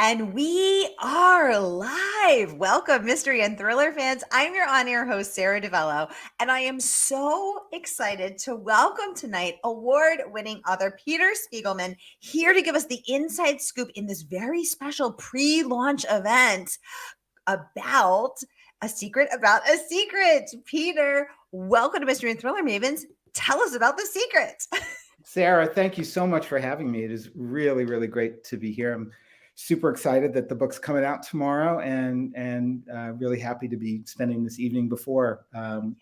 And we are live. Welcome, mystery and thriller fans. I'm your on-air host, Sara DiVello, and I am so excited to welcome tonight award-winning author Peter Spiegelman here to give us the inside scoop in this very special pre-launch event about a secret about a secret. Peter, welcome to Mystery and Thriller Mavens. Tell us about the secret. Sara, thank you so much for having me. It is really, really great to be here. I'm super excited that the book's coming out tomorrow, and really happy to be spending this evening before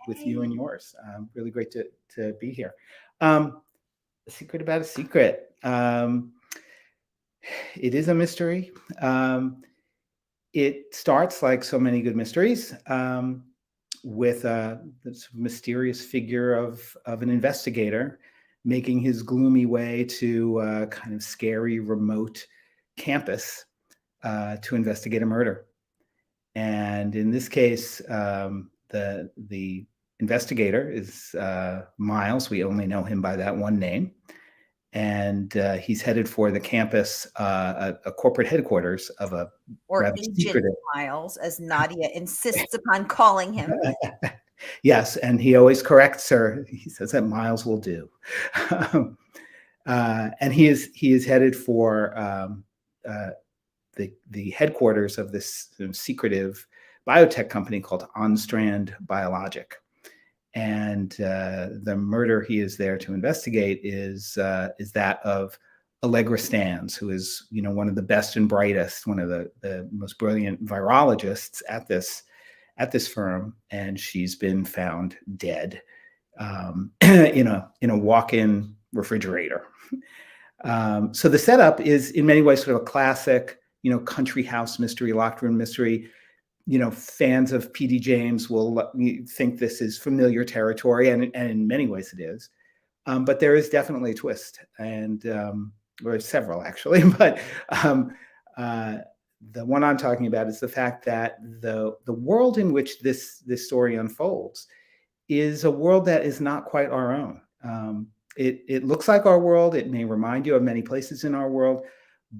with you and yours. Really great to be here. A secret about a secret. It is a mystery. It starts like so many good mysteries with this mysterious figure of an investigator making his gloomy way to a kind of scary, remote campus to investigate a murder. And in this case, the investigator is Miles. We only know him by that one name. And he's headed for the campus, a corporate headquarters of a Or rather Agent secretive. Miles, as Nadia insists upon calling him. Yes, and he always corrects her. He says that Miles will do. And he is headed for the headquarters of this secretive biotech company called Onstrand Biologic. And the murder he is there to investigate is that of Allegra Stans, who is one of the best and brightest, one of the most brilliant virologists at this firm, and she's been found dead in a walk-in refrigerator. So the setup is in many ways sort of a classic, country house mystery, locked room mystery. Fans of P.D. James will think this is familiar territory, and in many ways it is. But there is definitely a twist, and or several actually. But the one I'm talking about is the fact that the world in which this story unfolds is a world that is not quite our own. It looks like our world. It may remind you of many places in our world,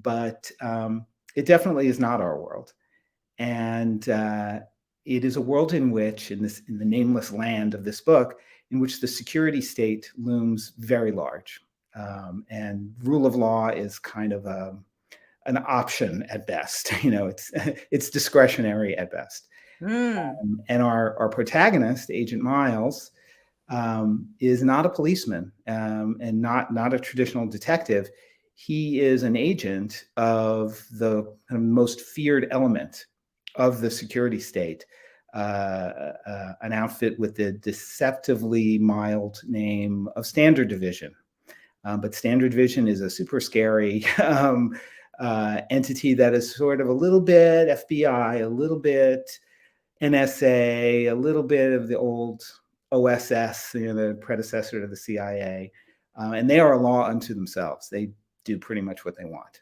but it definitely is not our world. And it is a world in which, in the nameless land of this book, in which the security state looms very large, and rule of law is kind of an option at best. It's discretionary at best. And our protagonist, Agent Miles, is not a policeman and not a traditional detective. He is an agent of the kind of most feared element of the security state, an outfit with the deceptively mild name of Standard Division. But Standard Division is a super scary entity that is sort of a little bit FBI, a little bit NSA, a little bit of the old OSS, the predecessor to the CIA. And they are a law unto themselves. They do pretty much what they want.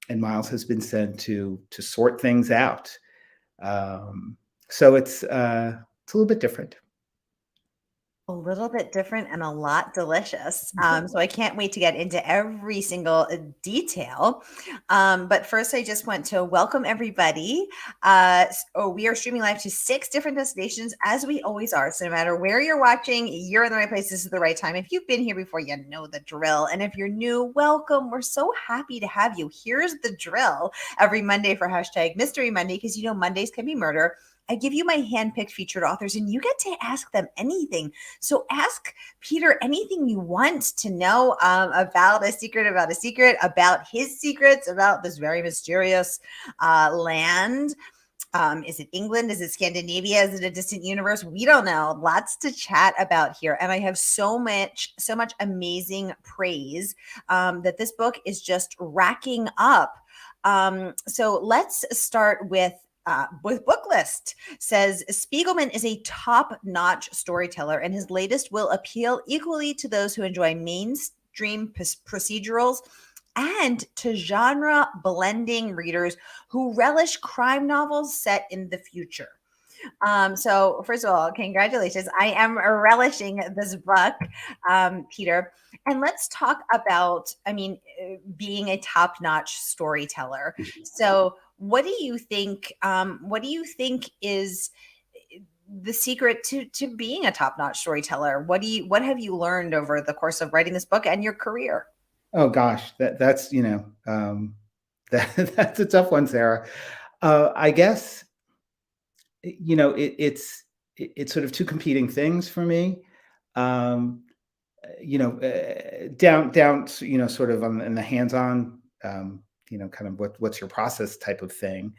And Miles has been sent to sort things out. So it's a little bit different. A little bit different and a lot delicious. So I can't wait to get into every single detail. But first, I just want to welcome everybody. We are streaming live to 6 different destinations, as we always are. So no matter where you're watching, you're in the right place. This is the right time. If you've been here before, you know the drill. And if you're new, welcome. We're so happy to have you. Here's the drill every Monday for hashtag Mystery Monday, because Mondays can be murder. I give you my handpicked featured authors, and you get to ask them anything. So ask Peter anything you want to know about a secret, about his secrets, about this very mysterious land. Is it England? Is it Scandinavia? Is it a distant universe? We don't know. Lots to chat about here. And I have so much amazing praise that this book is just racking up. So let's start with book list. Says Spiegelman is a top-notch storyteller, and his latest will appeal equally to those who enjoy mainstream procedurals and to genre blending readers who relish crime novels set in the future. So first of all, congratulations. I am relishing this book, Peter. And let's talk about, I mean, being a top-notch storyteller. So what do you think, is the secret to being a top-notch storyteller? What have you learned over the course of writing this book and your career? Oh gosh, that's that's a tough one, Sarah. I guess it's sort of two competing things for me. Um, down, sort of on in the hands-on, kind of what's your process type of thing.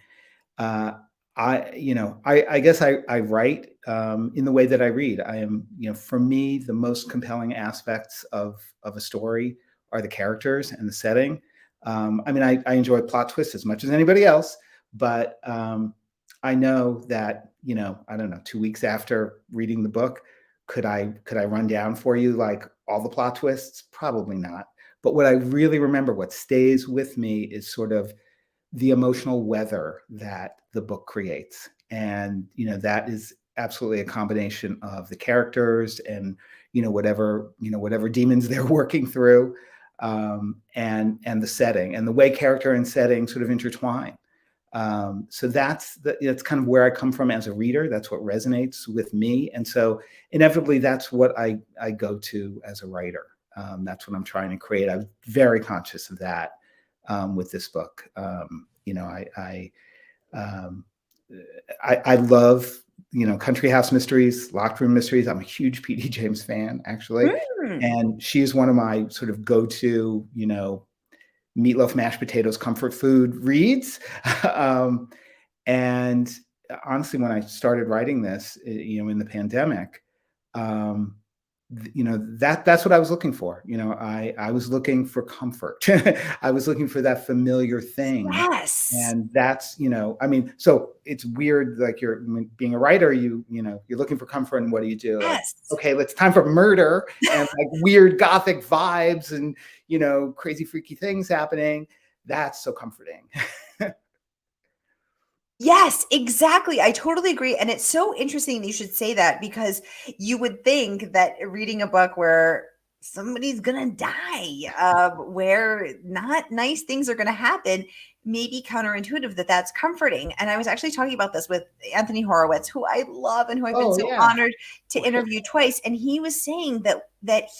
Uh, I guess I write in the way that I read. I am, for me, the most compelling aspects of a story are the characters and the setting. I mean, I enjoy plot twists as much as anybody else, but I know that, I don't know, 2 weeks after reading the book, could I run down for you like all the plot twists? Probably not. But what I really remember, what stays with me, is sort of the emotional weather that the book creates. And, that is absolutely a combination of the characters and, whatever demons they're working through, and the setting and the way character and setting sort of intertwine. So that's kind of where I come from as a reader. That's what resonates with me. And so inevitably, that's what I go to as a writer. That's what I'm trying to create. I'm very conscious of that with this book. Um, I love, country house mysteries, locked room mysteries. I'm a huge P.D. James fan, actually. Mm. And she's one of my sort of go-to, meatloaf, mashed potatoes, comfort food reads. um, and honestly, when I started writing this, in the pandemic, um, that's what I was looking for. I was looking for comfort. I was looking for that familiar thing. Yes. And that's, I mean, so it's weird, like being a writer, you're looking for comfort, and what do you do? Like, Yes. okay, it's time for murder and like weird gothic vibes and, crazy freaky things happening. That's so comforting. Yes, exactly. I totally agree. And it's so interesting you should say that, because you would think that reading a book where somebody's going to die, where not nice things are going to happen, may be counterintuitive, that that's comforting. And I was actually talking about this with Anthony Horowitz, who I love and who I've been Oh so yeah. honored to interview twice. And he was saying that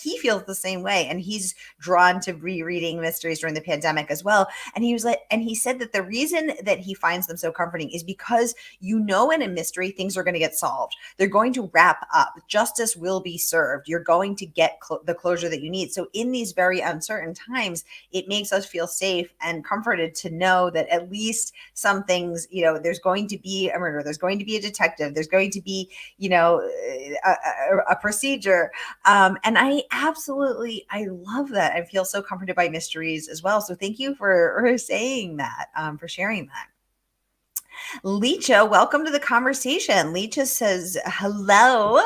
he feels the same way. And he's drawn to rereading mysteries during the pandemic as well. And he was like, and he said that the reason that he finds them so comforting is because, in a mystery, things are going to get solved. They're going to wrap up. Justice will be served. You're going to get the closure that you need. So in these very uncertain times, it makes us feel safe and comforted to know that at least some things, there's going to be a murder, there's going to be a detective, there's going to be, a procedure. And I love that. I feel so comforted by mysteries as well. So thank you for saying that, for sharing that. Lecha, welcome to the conversation. Lecha says hello,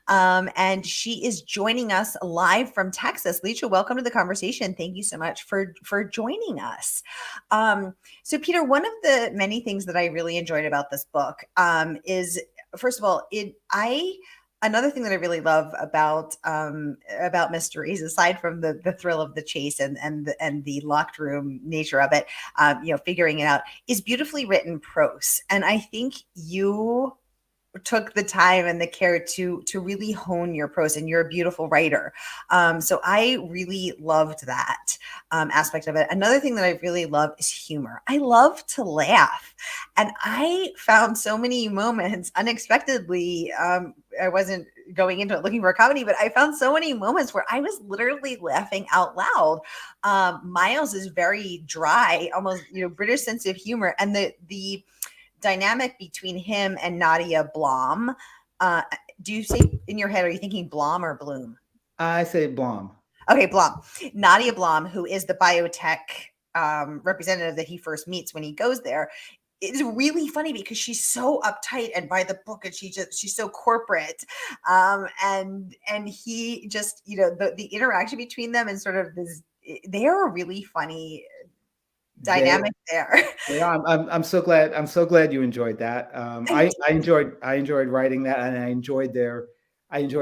and she is joining us live from Texas. Lecha, welcome to the conversation. Thank you so much for joining us. So, Peter, one of the many things that I really enjoyed about this book is, first of all, another thing that I really love about mysteries, aside from the thrill of the chase and the locked room nature of it, figuring it out, is beautifully written prose. And I think you took the time and the care to really hone your prose, and you're a beautiful writer. So I really loved that aspect of it. Another thing that I really love is humor. I love to laugh, and I found so many moments unexpectedly. I wasn't going into it looking for a comedy, but I found so many moments where I was literally laughing out loud. Miles is very dry, almost British sense of humor, and the dynamic between him and Nadia Blom. Do you say in your head, are you thinking Blom or Bloom? I say Blom. Okay, Blom. Nadia Blom, who is the biotech representative that he first meets when he goes there, is really funny because she's so uptight and by the book, and she's so corporate. And he just, the interaction between them and sort of this, they are a really funny dynamic there. Yeah, I'm so glad. I'm so glad you enjoyed that. I I enjoyed writing that, and I enjoyed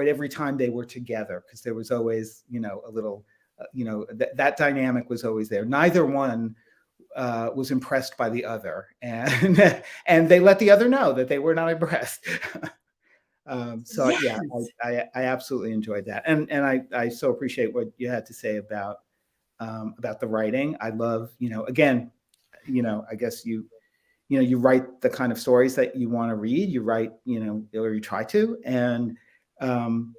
every time they were together, because there was always, a little, that dynamic was always there. Neither one was impressed by the other, and and they let the other know that they were not impressed. So yeah, Yes. I absolutely enjoyed that, and I so appreciate what you had to say about the writing. I love, again, I guess you write the kind of stories that you want to read. You write, or you try to, and um,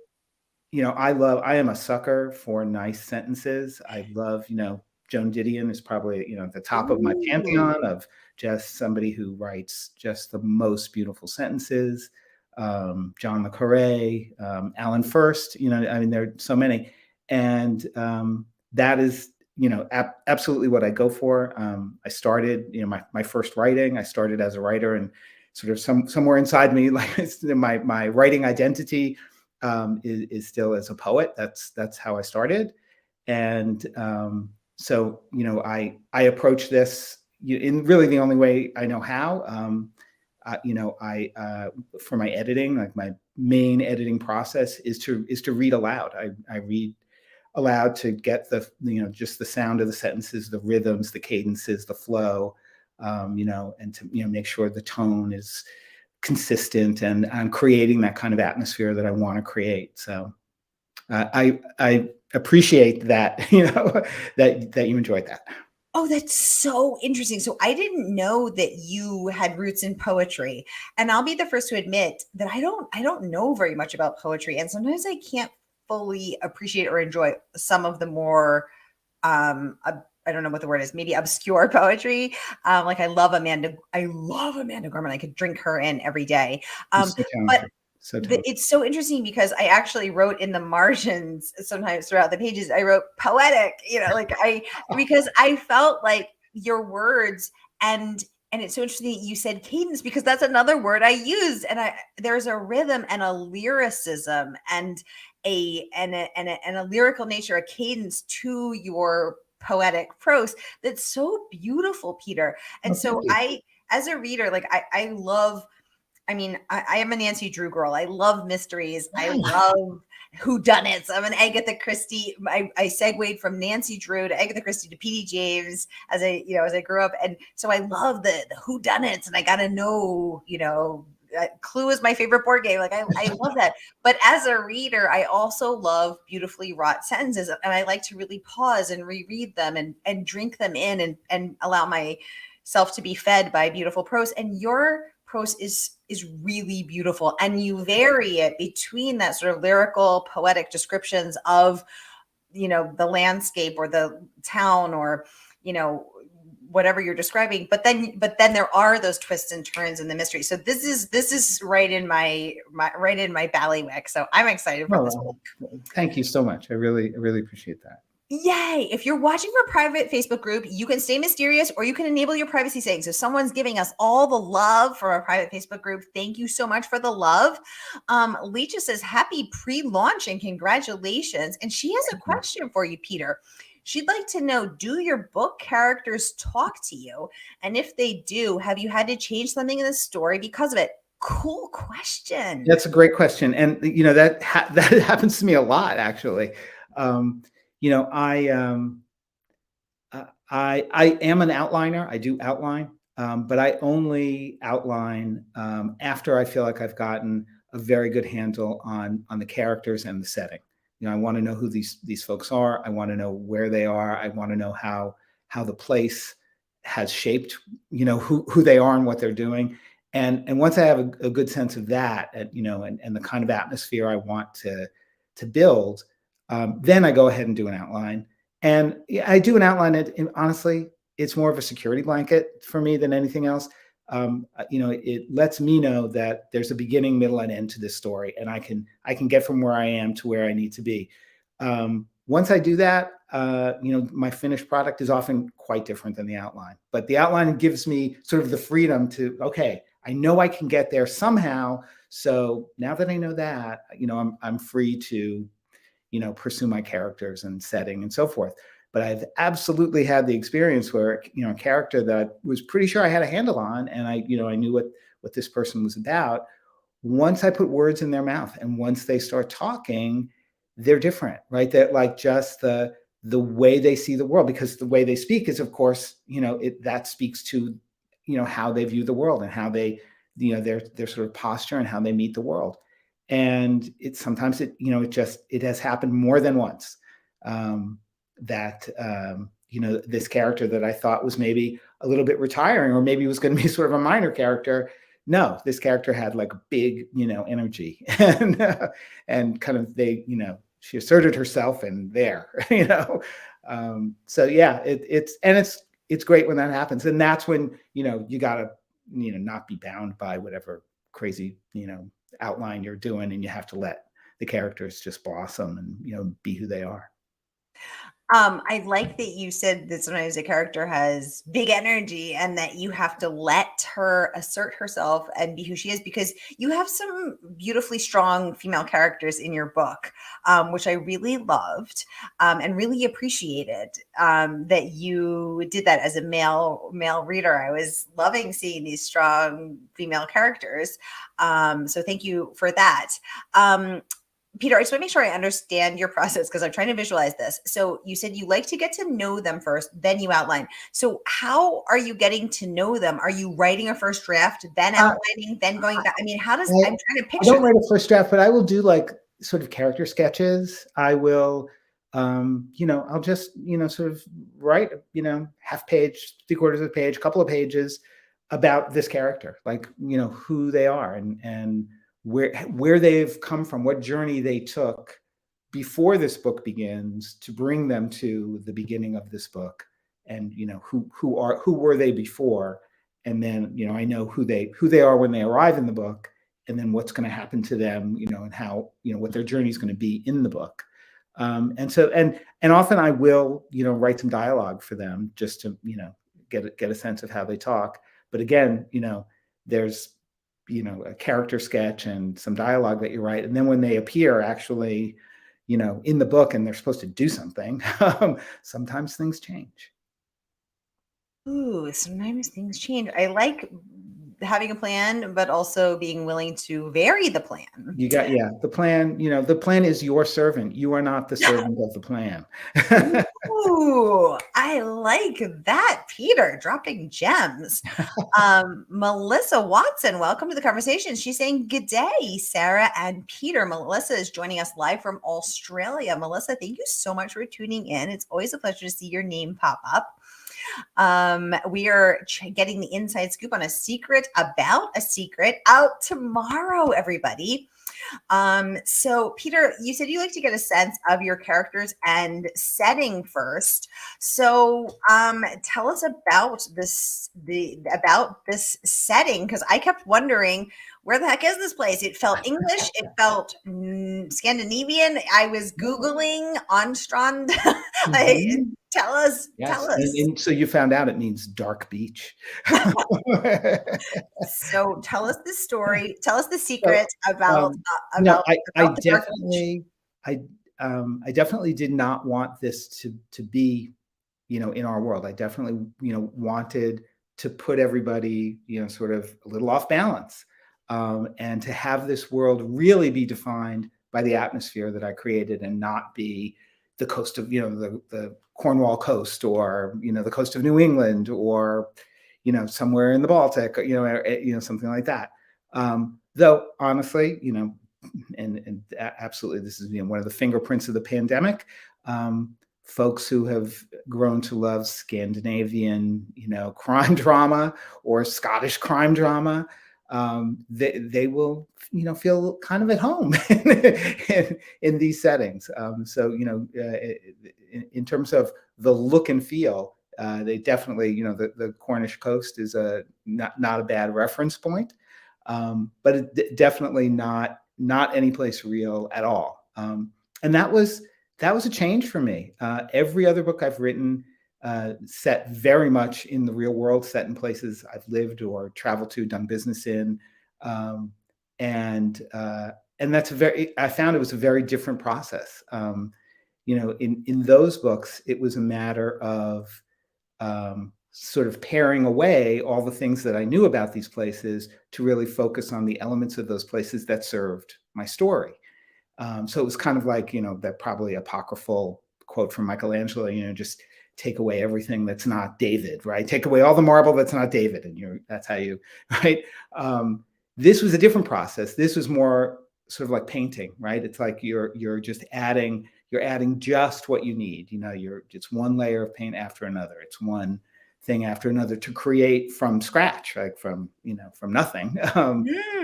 I am a sucker for nice sentences. I love, Joan Didion is probably, at the top of my Ooh. pantheon of just somebody who writes just the most beautiful sentences. John le Carre, Alan First, I mean, there are so many. And that is, absolutely what I go for. I started, my first writing, I started as a writer, and sort of somewhere inside me, like my writing identity is still as a poet. That's how I started, and so I approach this in really the only way I know how. I for my editing, like my main editing process is to read aloud. I read aloud to get the just the sound of the sentences, the rhythms, the cadences, the flow, and to make sure the tone is consistent, and I'm creating that kind of atmosphere that I want to create. So I appreciate that, that you enjoyed that. Oh, that's so interesting. So I didn't know that you had roots in poetry. And I'll be the first to admit that I don't know very much about poetry. And sometimes I can't fully appreciate or enjoy some of the more I don't know what the word is, maybe obscure poetry. Like I love Amanda Gorman. I could drink her in every day. He's so But talented, so talented. it's so interesting because I actually wrote in the margins sometimes throughout the pages, I wrote poetic, because I felt like your words and it's so interesting that you said cadence because that's another word I used. And there's a rhythm and a lyricism and a lyrical nature, a cadence to your poetic prose that's so beautiful, Peter. And Well, thank so you. as a reader, like I love, I mean, I am a Nancy Drew girl. I love mysteries. I Nice. love whodunits. I'm an Agatha Christie. I segued from Nancy Drew to Agatha Christie to P.D. James as I grew up, and so I love the whodunits, and I got to know, Clue is my favorite board game. Like I love that. But as a reader, I also love beautifully wrought sentences, and I like to really pause and reread them and drink them in and allow myself to be fed by beautiful prose. And your prose is really beautiful, and you vary it between that sort of lyrical poetic descriptions of the landscape or the town or you know whatever you're describing, but then there are those twists and turns in the mystery. So this is right in my ballywick, so I'm excited for this Well, book. thank you so much. I really appreciate that. Yay! If you're watching from a private Facebook group, you can stay mysterious or you can enable your privacy settings. So someone's giving us all the love from a private Facebook group. Thank you so much for the love. Leisha says, happy pre-launch and congratulations. And she has a Thank you. question for you, Peter. She'd like to know, do your book characters talk to you? And if they do, have you had to change something in the story because of it? Cool question. That's a great question, and that happens to me a lot, actually. Um, you know, I I am an outliner. I do outline, but I only outline after I feel like I've gotten a very good handle on the characters and the setting. I want to know who these folks are. I want to know where they are. I want to know how the place has shaped, who they are and what they're doing. And once I have a good sense of that, and the kind of atmosphere I want to build, then I go ahead and do an outline. And yeah, I do an outline. Honestly, it's more of a security blanket for me than anything else. It lets me know that there's a beginning, middle, and end to this story, and I can get from where I am to where I need to be. Once I do that, my finished product is often quite different than the outline. But the outline gives me sort of the freedom to, okay, I know I can get there somehow. So now that I know that, I'm free to pursue my characters and setting and so forth. but I've absolutely had the experience where, a character that I was pretty sure I had a handle on, and I knew what this person was about. Once I put words in their mouth and once they start talking, they're different, right? That like just the way they see the world, because the way they speak is, of course, that speaks to, how they view the world and how they, their sort of posture and how they meet the world. And sometimes it has happened more than once, that this character that I thought was maybe a little bit retiring, or maybe was going to be sort of a minor character. No, this character had like big, energy, and kind of she asserted herself, and so yeah, it's great when that happens, and that's when you gotta not be bound by whatever crazy outline you're doing, and you have to let the characters just blossom and be who they are. I like that you said that sometimes a character has big energy and that you have to let her assert herself and be who she is, because you have some beautifully strong female characters in your book, which I really loved, and really appreciated, that you did that as a male reader. I was loving seeing these strong female characters. So thank you for that. Peter, I just want to make sure I understand your process, because I'm trying to visualize this. So you said you like to get to know them first, then you outline. So how are you getting to know them? Are you writing a first draft, then outlining, then going back? I mean, I'm trying to picture. I don't write a first draft, but I will do like sort of character sketches. I will, I'll just, sort of write, half page, 3/4 of a page, a couple of pages about this character, like, who they are, and where they've come from, what journey they took before this book begins to bring them to the beginning of this book, and who were they before, and then I know who they are when they arrive in the book, and then what's going to happen to them, and how what their journey is going to be in the book. And often I will write some dialogue for them just to get a sense of how they talk. But again, there's a character sketch and some dialogue that you write. And then when they appear actually, in the book, and they're supposed to do something, sometimes things change. Ooh, sometimes things change. I like having a plan, but also being willing to vary the plan. The plan, the plan is your servant. You are not the servant of the plan. Ooh, I like that, Peter, dropping gems. Melissa Watson, welcome to the conversation. She's saying, good day, Sara and Peter. Melissa is joining us live from Australia. Melissa, thank you so much for tuning in. It's always a pleasure to see your name pop up. We are getting the inside scoop on a secret about a secret out tomorrow, everybody. So Peter, you said you like to get a sense of your characters and setting first. So tell us about this setting, because I kept wondering, where the heck is this place? It felt English. It felt Scandinavian. I was Googling Onstrand. Tell us. Yes. Tell us. And so you found out it means dark beach. So tell us the story. Tell us the secret about I definitely did not want this to be, in our world. I definitely, wanted to put everybody, sort of a little off balance, and to have this world really be defined by the atmosphere that I created, and not be the coast of, the Cornwall coast, or, the coast of New England, or, somewhere in the Baltic, or, something like that. Though honestly, and absolutely, this is one of the fingerprints of the pandemic. Folks who have grown to love Scandinavian, crime drama, or Scottish crime drama, they will, feel kind of at home in these settings. So, in terms of the look and feel, they definitely, the Cornish coast is not a bad reference point, but definitely not any place real at all. And that was a change for me. Every other book I've written, set very much in the real world, set in places I've lived or traveled to, done business in, and that's I found it was a very different process. in those books, it was a matter of sort of paring away all the things that I knew about these places to really focus on the elements of those places that served my story. So it was kind of like, that probably apocryphal quote from Michelangelo, just take away everything that's not David, right? Take away all the marble that's not David. And that's how you, right? This was a different process. This was more sort of like painting, right? It's like you're just adding, just what you need. It's one layer of paint after another. It's one thing after another to create from scratch, like from nothing,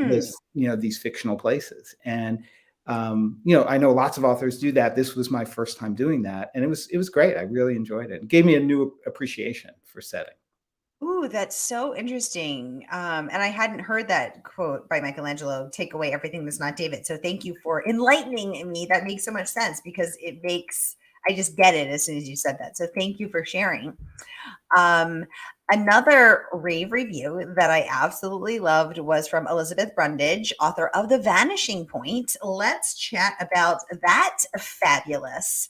these fictional places. And I know lots of authors do that. This was my first time doing that, and it was great. I really enjoyed it. It gave me a new appreciation for setting. Ooh, that's so interesting. And I hadn't heard that quote by Michelangelo, take away everything that's not David. So thank you for enlightening me. That makes so much sense because I just get it as soon as you said that. So thank you for sharing. Another rave review that I absolutely loved was from Elizabeth Brundage, author of The Vanishing Point. Let's chat about that fabulous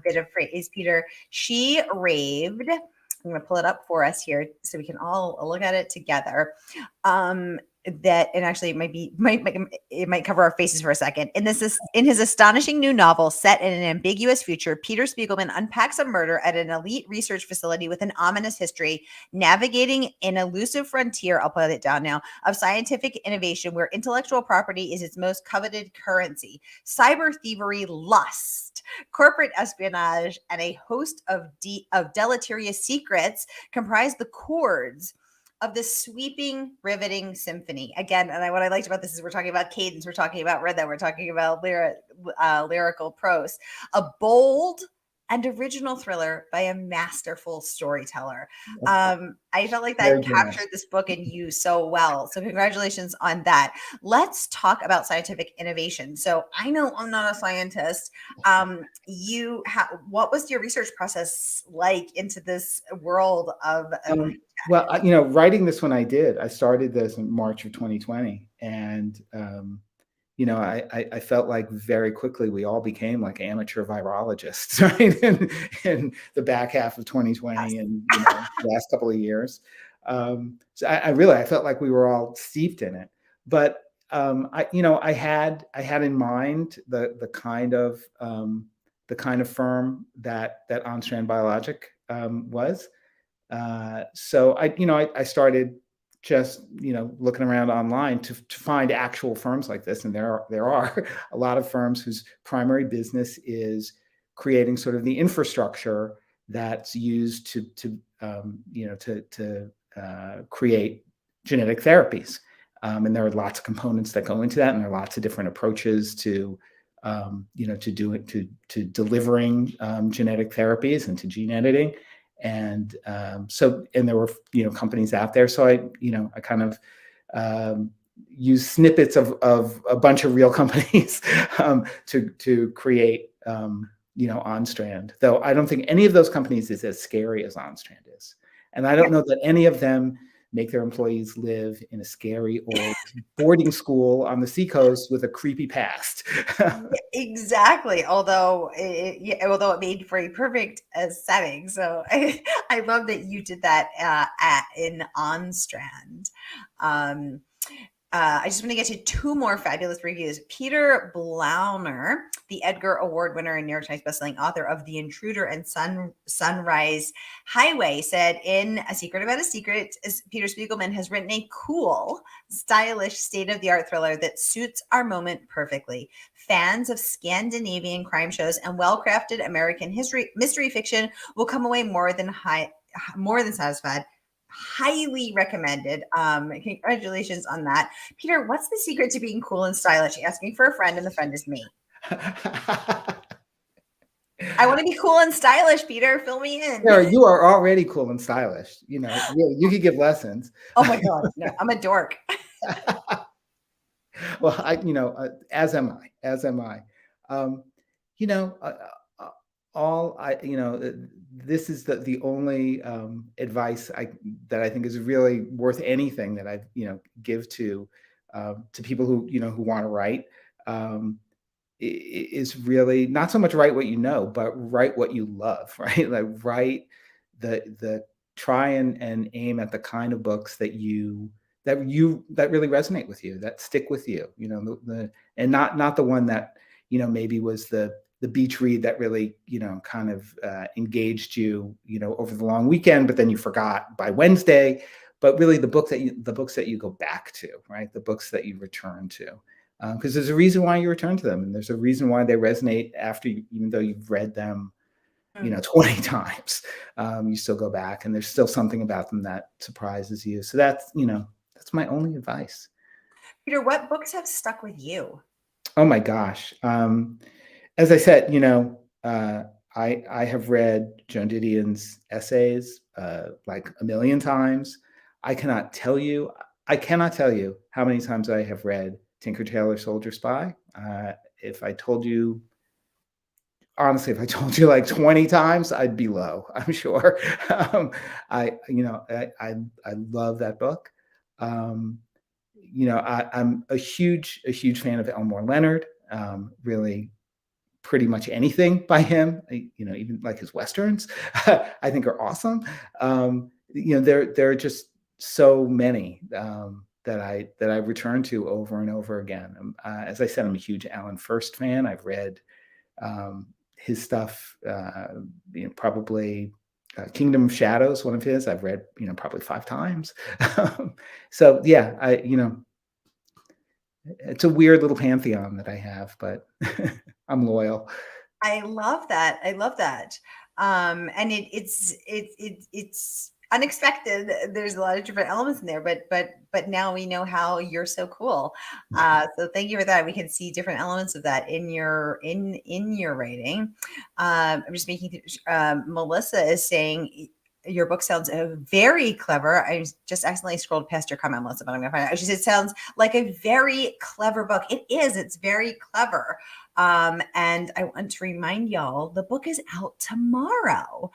bit of phrase, Peter. She raved. I'm going to pull it up for us here so we can all look at it together. And actually it might cover our faces for a second. In his astonishing new novel set in an ambiguous future, Peter Spiegelman unpacks a murder at an elite research facility with an ominous history, navigating an elusive frontier, I'll put it down now, of scientific innovation where intellectual property is its most coveted currency. Cyber thievery, lust, corporate espionage, and a host of deleterious secrets comprise the chords of this sweeping, riveting symphony. Again, and what I liked about this is we're talking about cadence, we're talking about rhythm, we're talking about lyrical prose. A bold and original thriller by a masterful storyteller. I felt like that captured this book and you so well. So congratulations on that. Let's talk about scientific innovation. So I know I'm not a scientist. What was your research process like into this world of well, writing this when I started this in March of 2020, and I felt like very quickly we all became like amateur virologists, right? in the back half of 2020 and the last couple of years. So I felt like we were all steeped in it. But I had in mind the kind of firm that OnStrand Biologic was. So I started just looking around online to find actual firms like this, and there are a lot of firms whose primary business is creating sort of the infrastructure that's used to create genetic therapies, and there are lots of components that go into that, and there are lots of different approaches to delivering genetic therapies and to gene editing. And there were companies out there, so I kind of use snippets of a bunch of real companies to create OnStrand. Though I don't think any of those companies is as scary as OnStrand is, and I don't know that any of them make their employees live in a scary old boarding school on the seacoast with a creepy past. Exactly. Although it made for a perfect setting. So I love that you did that in OnStrand. I just want to get to two more fabulous reviews. Peter Blauner, the Edgar Award winner and New York Times bestselling author of The Intruder and Sunrise Highway, said in A Secret About a Secret, Peter Spiegelman has written a cool, stylish, state-of-the-art thriller that suits our moment perfectly. Fans of Scandinavian crime shows and well-crafted American mystery fiction will come away more than satisfied. Highly recommended. Congratulations on that. Peter, what's the secret to being cool and stylish? Asking for a friend, and the friend is me. I want to be cool and stylish, Peter. Fill me in. Sara, you are already cool and stylish. You could give lessons. Oh my God, no, I'm a dork. Well, as am I. This is the only advice that I think is really worth anything that I give to people who want to write. is really not so much write what you know, but write what you love, right? Like write the try and aim at the kind of books that really resonate with you, that stick with you, and not the one that, maybe was the beach read that really, kind of engaged you, over the long weekend, but then you forgot by Wednesday. But really the books that you go back to, right? The books that you return to. Because there's a reason why you return to them, and there's a reason why they resonate after you, even though you've read them, 20 times. You still go back, and there's still something about them that surprises you. So that's my only advice. Peter, what books have stuck with you? Oh my gosh. As I said, I have read Joan Didion's essays like a million times. I cannot tell you how many times I have read Tinker Tailor Soldier Spy. Honestly, if I told you like 20 times, I'd be low, I'm sure. I love that book. I'm a huge fan of Elmore Leonard. Really, pretty much anything by him, even like his Westerns, I think are awesome. There are just so many that I return to over and over again. As I said, I'm a huge Alan First fan. I've read his stuff, probably Kingdom of Shadows, one of his, I've read, probably 5 times. So yeah, it's a weird little pantheon that I have, but I'm loyal. I love that. I love that. And it's unexpected. There's a lot of different elements in there, but now we know how you're so cool. So thank you for that. We can see different elements of that in your writing. I'm just making. Melissa is saying your book sounds very clever. I just accidentally scrolled past your comment, Melissa, but I'm gonna find out. She said it sounds like a very clever book. It is. It's very clever. And I want to remind y'all, the book is out tomorrow.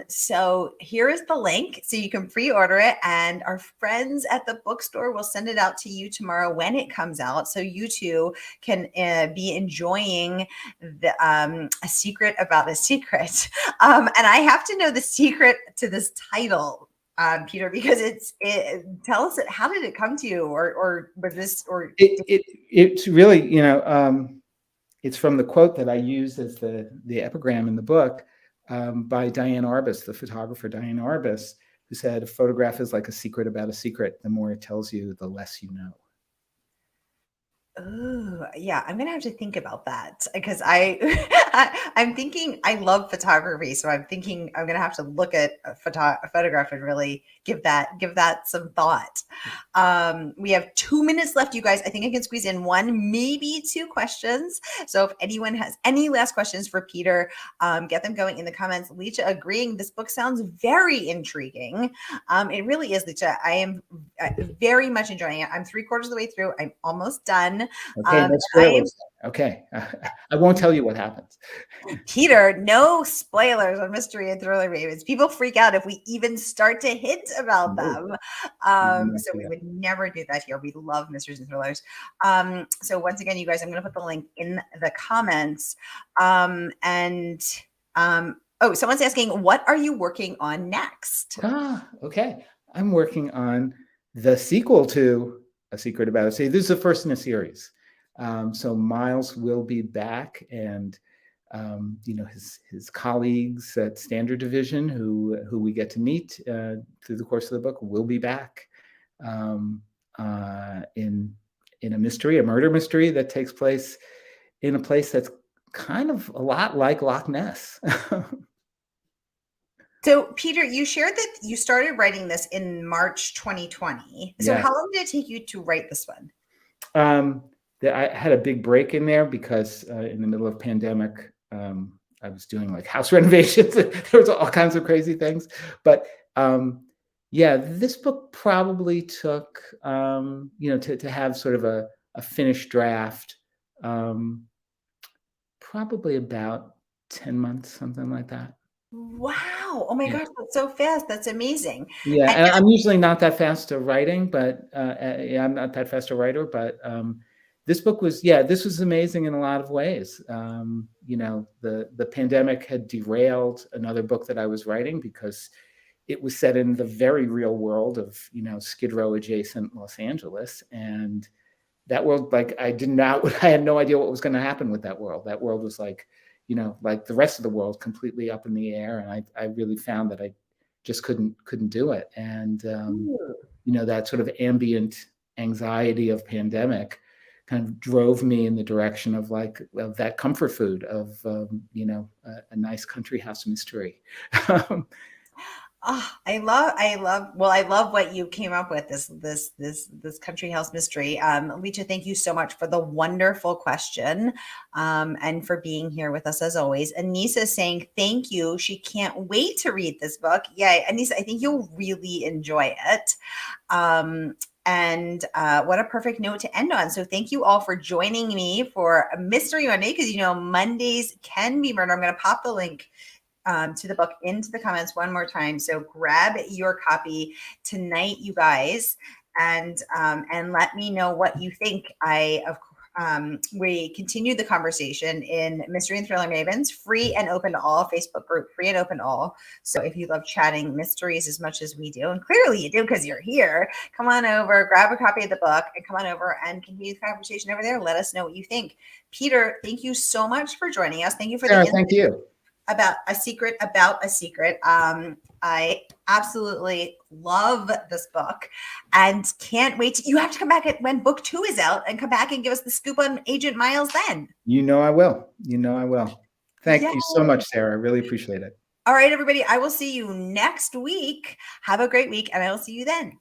So here is the link so you can pre-order it, and our friends at the bookstore will send it out to you tomorrow when it comes out. So you too can be enjoying a secret about a secret. And I have to know the secret to this title. Peter, because tell us how did it come to you, or was this, or it's really, it's from the quote that I use as the epigram in the book by Diane Arbus, the photographer Diane Arbus, who said, "A photograph is like a secret about a secret. The more it tells you, the less you know." Oh, yeah, I'm gonna have to think about that because I'm thinking I love photography, so I'm thinking I'm gonna have to look at a photograph and really give that some thought. We have 2 minutes left, you guys. I think I can squeeze in 1, maybe 2 questions. So if anyone has any last questions for Peter, get them going in the comments. Lecha agreeing, this book sounds very intriguing. It really is, Lecha. I am very much enjoying it. I'm 3/4 of the way through. I'm almost done. Okay, no spoilers. Okay, I won't tell you what happens. Peter, no spoilers on mystery and thriller ravens. People freak out if we even start to hint about them. So we would never do that here. We love mysteries and thrillers. So once again, you guys, I'm going to put the link in the comments. Oh, someone's asking, what are you working on next? Okay. I'm working on the sequel to A Secret About a Secret. This is the first in a series. So Miles will be back, and his colleagues at Standard Division, who we get to meet through the course of the book, will be back in a murder mystery that takes place in a place that's kind of a lot like Loch Ness. So, Peter, you shared that you started writing this in March 2020. So, Yeah. how long did it take you to write this one? I had a big break in there because in the middle of pandemic, I was doing like house renovations. There was all kinds of crazy things. But yeah, this book probably took, to have sort of a finished draft, probably about 10 months, something like that. Wow. Oh my gosh, that's so fast. That's amazing. Yeah, and I'm usually not that fast at writing, but I'm not that fast a writer, but this book was, yeah, this was amazing in a lot of ways. You know, the pandemic had derailed another book that I was writing because it was set in the very real world of, you know, Skid Row adjacent Los Angeles. And that world, like, I had no idea what was going to happen with that world. That world was like, you know, like the rest of the world, completely up in the air. And I really found that I just couldn't do it. And, you know, that sort of ambient anxiety of pandemic kind of drove me in the direction of like, of that comfort food of, you know, a nice country house mystery. Oh, I love what you came up with, this country house mystery. Lita, thank you so much for the wonderful question, and for being here with us as always. Anissa is saying thank you. She can't wait to read this book. Yeah, Anissa, I think you'll really enjoy it. And what a perfect note to end on. So thank you all for joining me for a Mystery Monday, because you know Mondays can be murder. I'm going to pop the link to the book into the comments one more time. So grab your copy tonight, you guys, and let me know what you think. We continue the conversation in Mystery and Thriller Mavens, free and open to all, Facebook group, free and open to all. So if you love chatting mysteries as much as we do, and clearly you do because you're here, come on over, grab a copy of the book, and come on over and continue the conversation over there. Let us know what you think. Peter, thank you so much for joining us. Thank you for Sara, thank you. About a secret about a secret. I absolutely love this book and can't wait you have to come back when book 2 is out and come back and give us the scoop on Agent Miles then. You know I will. You know I will. Thank you so much, Sara. I really appreciate it. All right, everybody. I will see you next week. Have a great week, and I will see you then.